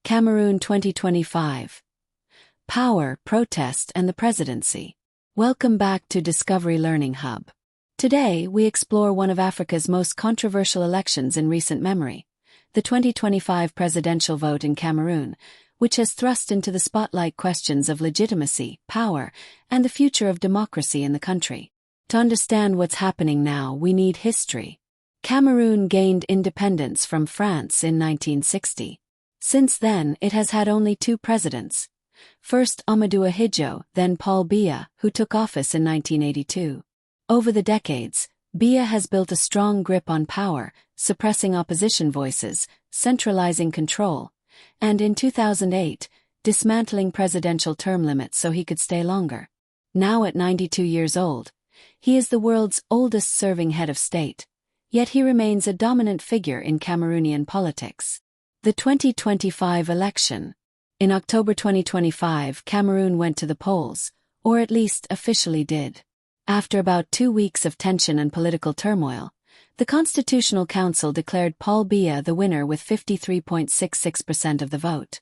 Cameroon 2025. Power, Protest and the Presidency. Welcome back to Discovery Learning Hub. Today, we explore one of Africa's most controversial elections in recent memory, the 2025 presidential vote in Cameroon, which has thrust into the spotlight questions of legitimacy, power, and the future of democracy in the country. To understand what's happening now, we need history. Cameroon gained independence from France in 1960. Since then, it has had only two presidents. First Amadou Ahidjo, then Paul Biya, who took office in 1982. Over the decades, Biya has built a strong grip on power, suppressing opposition voices, centralizing control, and in 2008, dismantling presidential term limits so he could stay longer. Now at 92 years old, he is the world's oldest serving head of state, yet he remains a dominant figure in Cameroonian politics. The 2025 election. In October 2025, Cameroon went to the polls, or at least officially did. After about 2 weeks of tension and political turmoil, the Constitutional Council declared Paul Biya the winner with 53.66% of the vote.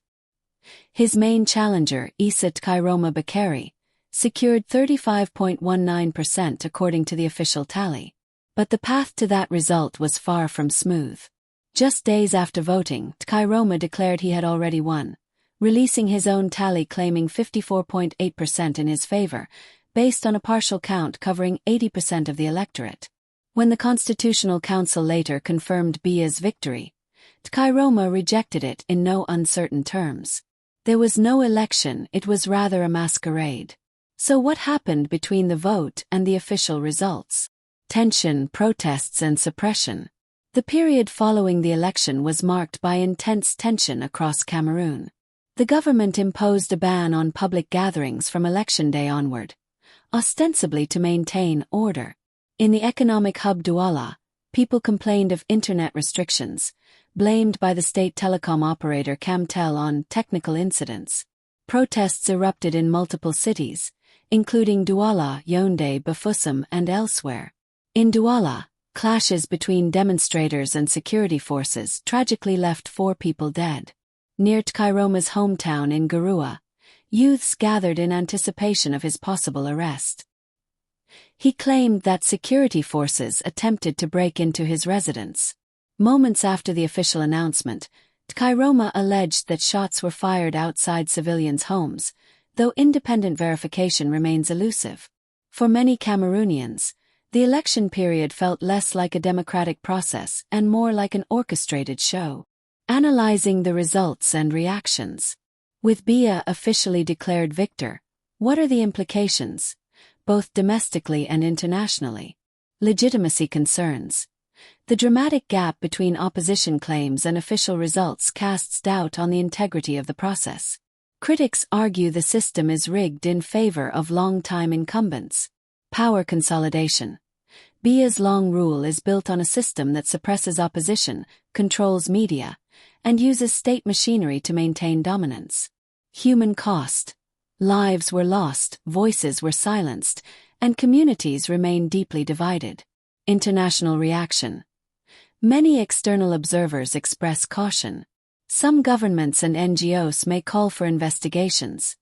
His main challenger, Issa Tkairoma Bakary, secured 35.19% according to the official tally. But the path to that result was far from smooth. Just days after voting, Tkairoma declared he had already won, releasing his own tally claiming 54.8% in his favor, based on a partial count covering 80% of the electorate. When the Constitutional Council later confirmed Biya's victory, Tkairoma rejected it in no uncertain terms. There was no election, it was rather a masquerade. So what happened between the vote and the official results? Tension, protests and suppression. The period following the election was marked by intense tension across Cameroon. The government imposed a ban on public gatherings from election day onward, ostensibly to maintain order. In the economic hub Douala, people complained of internet restrictions, blamed by the state telecom operator Camtel on technical incidents. Protests erupted in multiple cities, including Douala, Yaoundé, Bafoussam, and elsewhere. In Douala, clashes between demonstrators and security forces tragically left 4 people dead. Near Tkairoma's hometown in Garoua, youths gathered in anticipation of his possible arrest. He claimed that security forces attempted to break into his residence. Moments after the official announcement, Tkairoma alleged that shots were fired outside civilians' homes, though independent verification remains elusive. For many Cameroonians, the election period felt less like a democratic process and more like an orchestrated show. Analyzing the results and reactions. With Biya officially declared victor, what are the implications, both domestically and internationally? Legitimacy concerns. The dramatic gap between opposition claims and official results casts doubt on the integrity of the process. Critics argue the system is rigged in favor of long-time incumbents. Power consolidation. Biya's long rule is built on a system that suppresses opposition, controls media, and uses state machinery to maintain dominance. Human cost. Lives were lost, voices were silenced, and communities remain deeply divided. International reaction. Many external observers express caution. Some governments and NGOs may call for investigations.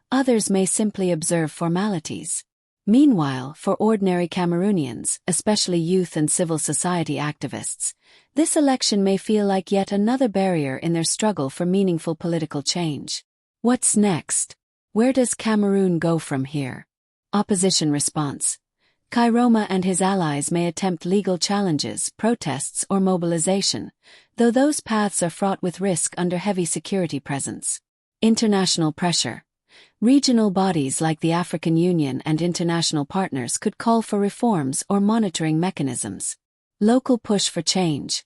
Others may simply observe formalities. Meanwhile, for ordinary Cameroonians, especially youth and civil society activists, this election may feel like yet another barrier in their struggle for meaningful political change. What's next? Where does Cameroon go from here? Opposition response. Tkairoma and his allies may attempt legal challenges, protests, or mobilization, though those paths are fraught with risk under heavy security presence. International pressure. Regional bodies like the African Union and international partners could call for reforms or monitoring mechanisms. Local push for change.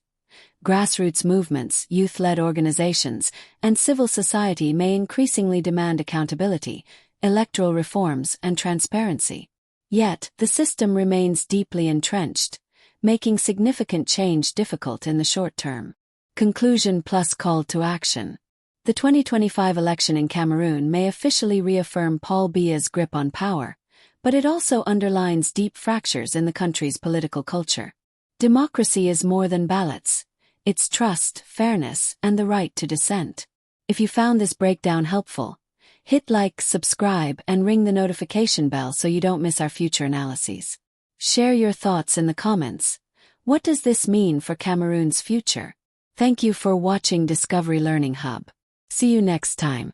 Grassroots movements, youth-led organizations, and civil society may increasingly demand accountability, electoral reforms, and transparency. Yet, the system remains deeply entrenched, making significant change difficult in the short term. Conclusion plus call to action. The 2025 election in Cameroon may officially reaffirm Paul Biya's grip on power, but it also underlines deep fractures in the country's political culture. Democracy is more than ballots. It's trust, fairness, and the right to dissent. If you found this breakdown helpful, hit like, subscribe, and ring the notification bell so you don't miss our future analyses. Share your thoughts in the comments. What does this mean for Cameroon's future? Thank you for watching Discovery Learning Hub. See you next time.